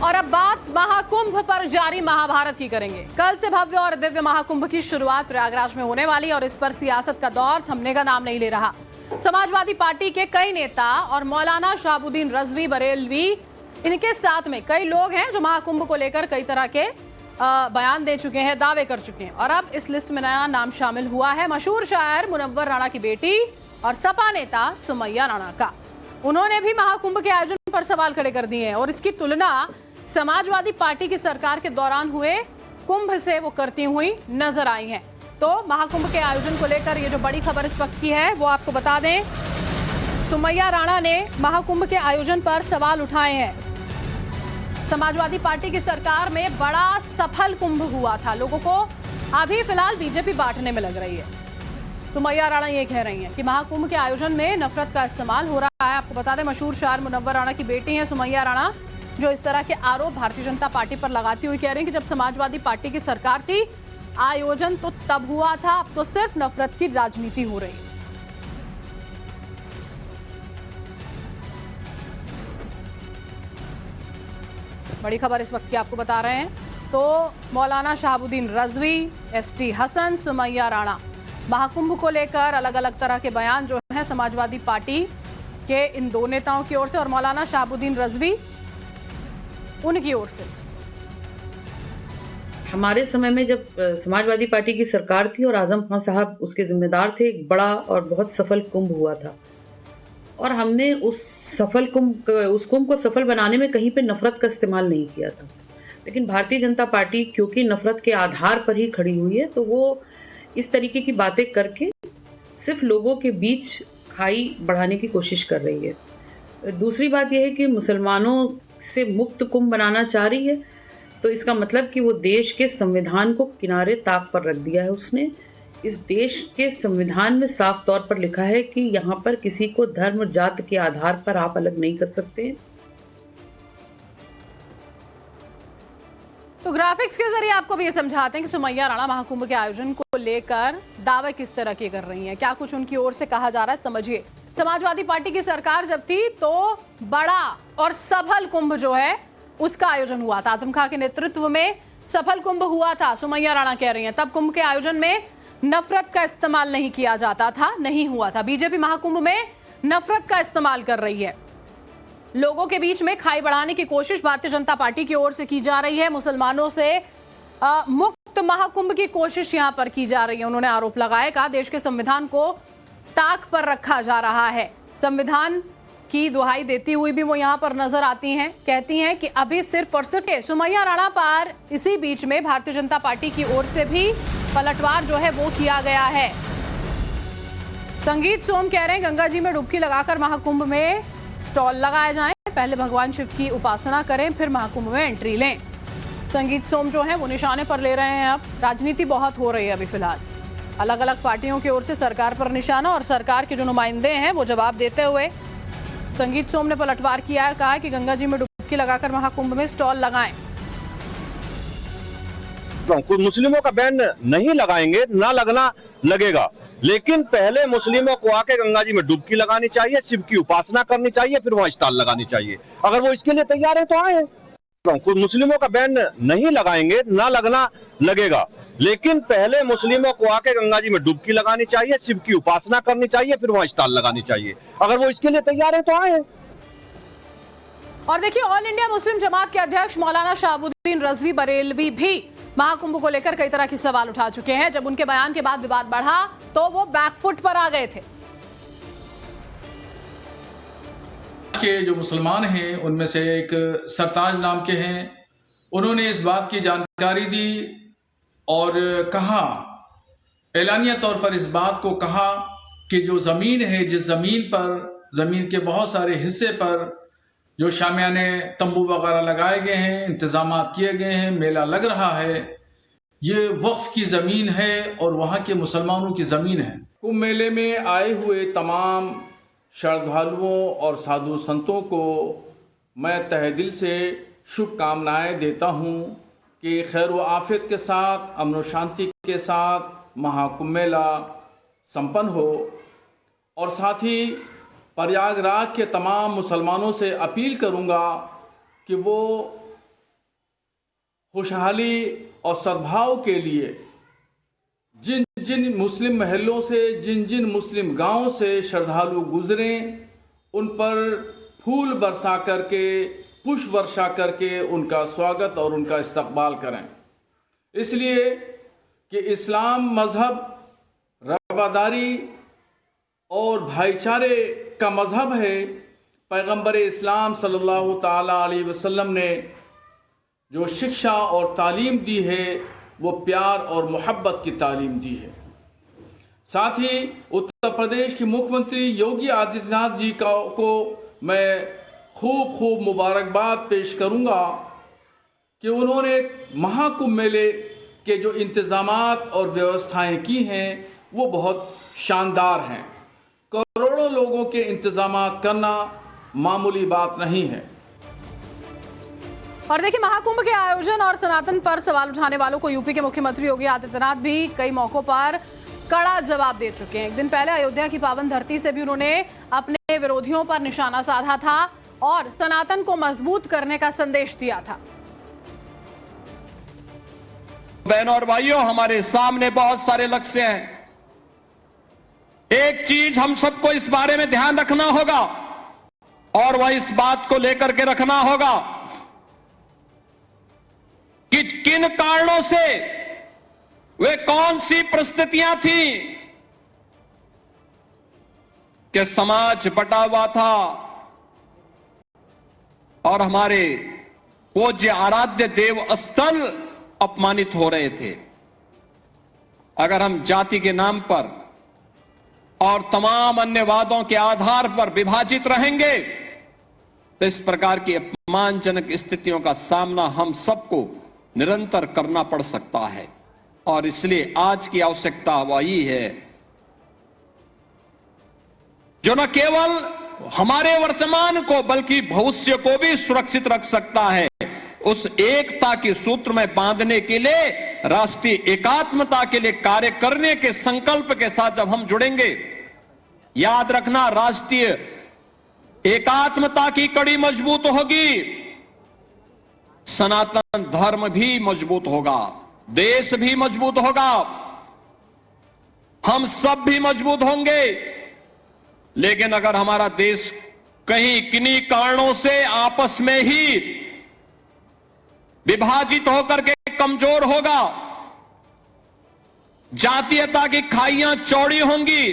और अब बात महाकुंभ पर जारी महाभारत की करेंगे। कल से भव्य और दिव्य महाकुंभ की शुरुआत प्रयागराज में होने वाली और इस पर सियासत का दौर थमने का नाम नहीं ले रहा। समाजवादी पार्टी के कई नेता और मौलाना शहाबुद्दीन रजवी बरेलवी इनके साथ में कई लोग हैं जो महाकुंभ को लेकर कई तरह के बयान दे चुके हैं, दावे कर चुके हैं। और अब इस लिस्ट में नया नाम शामिल हुआ है मशहूर शायर मुनव्वर राणा की बेटी और सपा नेता सुमैया राणा का। उन्होंने भी महाकुंभ के आयोजन पर सवाल खड़े कर दिए हैं और इसकी तुलना समाजवादी पार्टी की सरकार के दौरान हुए कुंभ से वो करती हुई नजर आई हैं। तो महाकुंभ के आयोजन को लेकर ये जो बड़ी खबर इस वक्त की है वो आपको बता दें। सुमैया राणा ने महाकुंभ के आयोजन पर सवाल उठाए हैं। समाजवादी पार्टी की सरकार में बड़ा सफल कुंभ हुआ था, लोगों को अभी फिलहाल बीजेपी बांटने में लग रही है। सुमैया राणा ये कह रही हैं कि महाकुंभ के आयोजन में नफरत का इस्तेमाल हो रहा है। आपको बता दें मशहूर शायर मुनव्वर राणा की बेटी है सुमैया राणा, जो इस तरह के आरोप भारतीय जनता पार्टी पर लगाती हुई कह रही हैं कि जब समाजवादी पार्टी की सरकार थी आयोजन तो तब हुआ था, अब तो सिर्फ नफरत की राजनीति हो रही है। बड़ी खबर इस वक्त की आपको बता रहे हैं। तो मौलाना शहाबुद्दीन रजवी, एसटी हसन, सुमैया राणा, महाकुंभ को लेकर अलग अलग तरह के बयान जो है समाजवादी पार्टी के इन दो नेताओं की ओर से और मौलाना शहाबुद्दीन रजवी उनकी ओर से। हमारे समय में जब समाजवादी पार्टी की सरकार थी और आजम खान साहब उसके जिम्मेदार थे, एक बड़ा और बहुत सफल कुंभ हुआ था और हमने उस कुंभ को सफल बनाने में कहीं पे नफरत का इस्तेमाल नहीं किया था। लेकिन भारतीय जनता पार्टी क्योंकि नफरत के आधार पर ही खड़ी हुई है, तो वो इस तरीके की बातें करके सिर्फ लोगों के बीच खाई बढ़ाने की कोशिश कर रही है। दूसरी बात यह है कि मुसलमानों से मुक्त कुंभ बनाना चाह रही है, तो इसका मतलब कि वो देश के संविधान को किनारे ताक पर रख दिया है उसने। इस देश के संविधान में साफ तौर पर लिखा है कि यहाँ पर किसी को धर्म जात के आधार पर आप अलग नहीं कर सकते। तो ग्राफिक्स के जरिए आपको भी ये समझाते हैं कि सुमैया राणा महाकुंभ के आयोजन को लेकर दावे किस तरह के कर रही हैं, क्या कुछ उनकी ओर से कहा जा रहा है, समझिए। समाजवादी पार्टी की सरकार जब थी तो बड़ा और सफल कुंभ जो है उसका आयोजन हुआ था, आजम खान के नेतृत्व में सफल कुंभ हुआ था। सुमैया राणा कह रही हैं तब कुंभ के आयोजन में नफरत का इस्तेमाल नहीं किया जाता था, नहीं हुआ था। बीजेपी महाकुंभ में नफरत का इस्तेमाल कर रही है, लोगों के बीच में खाई बढ़ाने की कोशिश भारतीय जनता पार्टी की ओर से की जा रही है, मुसलमानों से मुक्त महाकुंभ की कोशिश यहां पर की जा रही है। उन्होंने आरोप लगाया कि देश के संविधान को ताक पर रखा जा रहा है। संविधान की दुहाई देती हुई भी वो यहां पर नजर आती हैं, कहती हैं कि अभी सिर्फ और सिर्फ सुमैया राणा पर इसी बीच में भारतीय जनता पार्टी की ओर से भी पलटवार जो है वो किया गया है। संगीत सोम कह रहे हैं गंगा जी में डुबकी लगाकर महाकुंभ में स्टॉल लगाए जाएं, पहले भगवान शिव की उपासना करें फिर महाकुंभ में एंट्री लें। संगीत सोम जो है वो निशाने पर ले रहे हैं। अब राजनीति बहुत हो रही है अभी फिलहाल, अलग अलग पार्टियों की ओर से सरकार पर निशाना और सरकार के जो नुमाइंदे हैं वो जवाब देते हुए संगीत सोम ने पलटवार किया है, कहा कि गंगा जी में डुबकी लगाकर महाकुंभ में स्टॉल लगाएं। मुस्लिमों का बैन नहीं लगाएंगे, ना लगना लगेगा, लेकिन पहले मुस्लिमों को आके गंगा जी में डुबकी लगानी चाहिए, शिव की उपासना करनी चाहिए, फिर वहां स्टॉल लगानी चाहिए। अगर वो इसके लिए तैयार है तो आए। मुस्लिमों का बैन नहीं लगाएंगे, ना लगना लगेगा, लेकिन पहले मुस्लिमों को आके गंगा जी में डुबकी लगानी चाहिए, शिव की उपासना करनी चाहिए, फिर वहां स्टॉल लगानी चाहिए। अगर वो इसके लिए तैयार है तो आए। और देखिए ऑल इंडिया मुस्लिम जमात के अध्यक्ष मौलाना शहाबुद्दीन रजवी बरेलवी भी महाकुंभ को लेकर कई तरह के सवाल उठा चुके हैं। जब उनके बयान के बाद विवाद बढ़ा तो वो बैकफुट पर आ गए थे। के जो मुसलमान हैं उनमें से एक सरताज नाम के हैं, उन्होंने इस बात की जानकारी दी और कहा, एलानिया तौर पर इस बात को कहा कि जो ज़मीन है, जिस ज़मीन पर, ज़मीन के बहुत सारे हिस्से पर जो शामियाने तंबू वगैरह लगाए गए हैं, इंतज़ामात किए गए हैं, मेला लग रहा है, ये वक्फ की ज़मीन है और वहाँ के मुसलमानों की ज़मीन है। कुंभ मेले में आए हुए तमाम श्रद्धालुओं और साधु संतों को मैं तहे दिल से शुभकामनाएं देता हूँ कि खैर व आफियत के साथ, अमन व शांति के साथ महाकुंभ मेला संपन्न हो। और साथ ही प्रयागराज के तमाम मुसलमानों से अपील करूंगा कि वो खुशहाली और सद्भाव के लिए जिन जिन मुस्लिम महलों से, जिन जिन मुस्लिम गांवों से श्रद्धालु गुजरे, उन पर फूल बरसा करके, पुष्प वर्षा करके उनका स्वागत और उनका इस्तकबाल करें। इसलिए कि इस्लाम मजहब रवादारी और भाईचारे का मजहब है। पैगंबर इस्लाम सल्लल्लाहु ताला अलैहि वसल्लम ने जो शिक्षा और तालीम दी है वो प्यार और मोहब्बत की तालीम दी है। साथ ही उत्तर प्रदेश के मुख्यमंत्री योगी आदित्यनाथ जी को मैं खूब मुबारकबाद पेश करूंगा कि उन्होंने महाकुंभ मेले के जो इंतजामात और व्यवस्थाएं की हैं वो बहुत शानदार हैं। करोड़ों लोगों के इंतजामात करना मामूली बात नहीं है। और देखिए, महाकुंभ के आयोजन और सनातन पर सवाल उठाने वालों को यूपी के मुख्यमंत्री योगी आदित्यनाथ भी कई मौकों पर कड़ा जवाब दे चुके हैं। एक दिन पहले अयोध्या की पावन धरती से भी उन्होंने अपने विरोधियों पर निशाना साधा था और सनातन को मजबूत करने का संदेश दिया था। बहनों और भाइयों, हमारे सामने बहुत सारे लक्ष्य हैं। एक चीज हम सबको इस बारे में ध्यान रखना होगा और वह इस बात को लेकर के रखना होगा कि किन कारणों से, वे कौन सी परिस्थितियां थी कि समाज बटा हुआ था और हमारे पूज्य आराध्य देव स्थल अपमानित हो रहे थे। अगर हम जाति के नाम पर और तमाम अन्य वादों के आधार पर विभाजित रहेंगे तो इस प्रकार की अपमानजनक स्थितियों का सामना हम सबको निरंतर करना पड़ सकता है। और इसलिए आज की आवश्यकता वही है जो न केवल हमारे वर्तमान को बल्कि भविष्य को भी सुरक्षित रख सकता है। उस एकता के सूत्र में बांधने के लिए, राष्ट्रीय एकात्मता के लिए कार्य करने के संकल्प के साथ जब हम जुड़ेंगे, याद रखना, राष्ट्रीय एकात्मता की कड़ी मजबूत होगी, सनातन धर्म भी मजबूत होगा, देश भी मजबूत होगा, हम सब भी मजबूत होंगे। लेकिन अगर हमारा देश कहीं किन्हीं कारणों से आपस में ही विभाजित होकर के कमजोर होगा, जातीयता की खाइयां चौड़ी होंगी,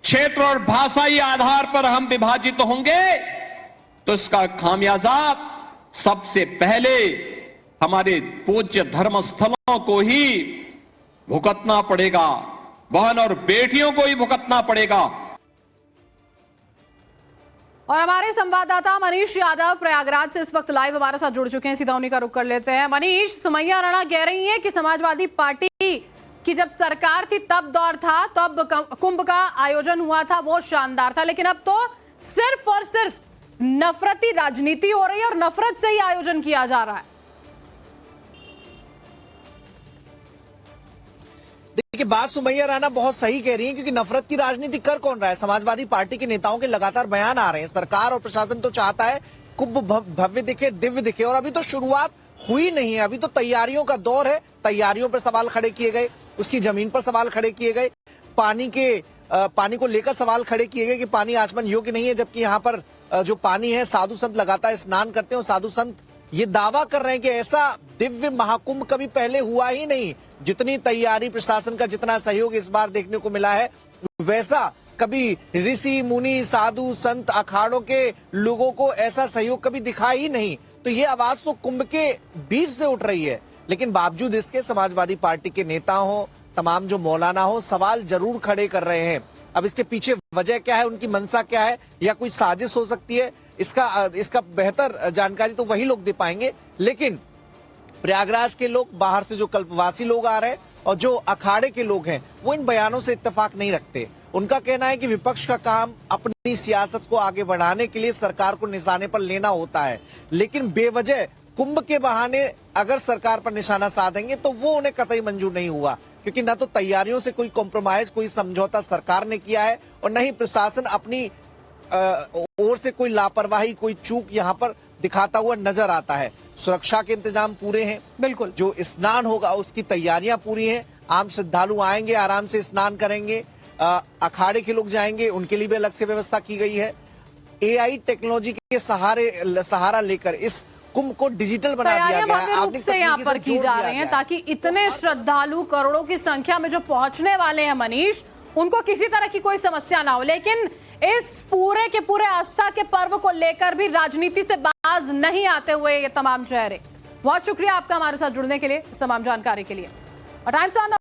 क्षेत्र और भाषाई आधार पर हम विभाजित होंगे, तो इसका खामियाजा सबसे पहले हमारे पूज्य धर्म स्थलों को ही भुगतना पड़ेगा, बहन और बेटियों को ही भुगतना पड़ेगा। और हमारे संवाददाता मनीष यादव प्रयागराज से इस वक्त लाइव हमारे साथ जुड़ चुके हैं। सीधा उन्हीं का रुख कर लेते हैं। मनीष, सुमैया राणा कह रही हैं कि समाजवादी पार्टी की जब सरकार थी तब दौर था, तब कुंभ का आयोजन हुआ था, वो शानदार था, लेकिन अब तो सिर्फ और सिर्फ नफरती राजनीति हो रही है और नफरत से ही आयोजन किया जा रहा है। देखिए, बात सुमैया राणा बहुत सही कह रही है, क्योंकि नफरत की राजनीति कर कौन रहा है? समाजवादी पार्टी के नेताओं के लगातार बयान आ रहे हैं। सरकार और प्रशासन तो चाहता है कुंभ भव्य दिखे, दिव्य दिखे, और अभी तो शुरुआत हुई नहीं है, अभी तो तैयारियों का दौर है। तैयारियों पर सवाल खड़े किए गए, उसकी जमीन पर सवाल खड़े किए गए, पानी को लेकर सवाल खड़े किए गए कि पानी आचमन योग्य नहीं है, जबकि यहाँ पर जो पानी है, साधु संत लगातार स्नान करते हैं और साधु संत ये दावा कर रहे हैं कि ऐसा दिव्य महाकुंभ कभी पहले हुआ ही नहीं। जितनी तैयारी, प्रशासन का जितना सहयोग इस बार देखने को मिला है, वैसा कभी ऋषि मुनि, साधु संत, अखाड़ों के लोगों को ऐसा सहयोग कभी दिखा ही नहीं। तो ये आवाज तो कुंभ के बीच से उठ रही है, लेकिन बावजूद इसके समाजवादी पार्टी के नेता हो, तमाम जो मौलाना हो, सवाल जरूर खड़े कर रहे हैं। अब इसके पीछे वजह क्या है, उनकी मंशा क्या है, या कोई साजिश हो सकती है, इसका बेहतर जानकारी तो वही लोग दे पाएंगे। लेकिन प्रयागराज के लोग, बाहर से जो कल्पवासी लोग आ रहे हैं और जो अखाड़े के लोग हैं, वो इन बयानों से इत्तेफाक नहीं रखते। उनका कहना है कि विपक्ष का काम अपनी सियासत को आगे बढ़ाने के लिए सरकार को निशाने पर लेना होता है, लेकिन बेवजह कुंभ के बहाने अगर सरकार पर निशाना साधेंगे तो वो उन्हें कतई मंजूर नहीं हुआ, क्योंकि न तो तैयारियों से कोई कॉम्प्रोमाइज, कोई समझौता सरकार ने किया है, और न ही प्रशासन अपनी ओर से कोई लापरवाही, कोई चूक यहाँ पर दिखाता हुआ नजर आता है। सुरक्षा के इंतजाम पूरे हैं, बिल्कुल। जो स्नान होगा उसकी तैयारियां पूरी हैं। आम श्रद्धालु आएंगे, आराम से स्नान करेंगे। अखाड़े के लोग जाएंगे, उनके लिए भी अलग से व्यवस्था की गई है। AI टेक्नोलॉजी के सहारा लेकर इस कुंभ को डिजिटल बना दिया गया है। भव्य रूप आधुनिक से यहाँ तकनीकी पर से की जोड़ जा दिया रही हैं गया है। ताकि इतने श्रद्धालु करोड़ों की संख्या में जो पहुंचने वाले हैं मनीष, उनको किसी तरह की कोई समस्या ना हो। लेकिन इस पूरे के पूरे आस्था के पर्व को लेकर भी राजनीति से बाज नहीं आते हुए ये तमाम चेहरे। बहुत शुक्रिया आपका हमारे साथ जुड़ने के लिए, इस तमाम जानकारी के लिए। और टाइम्स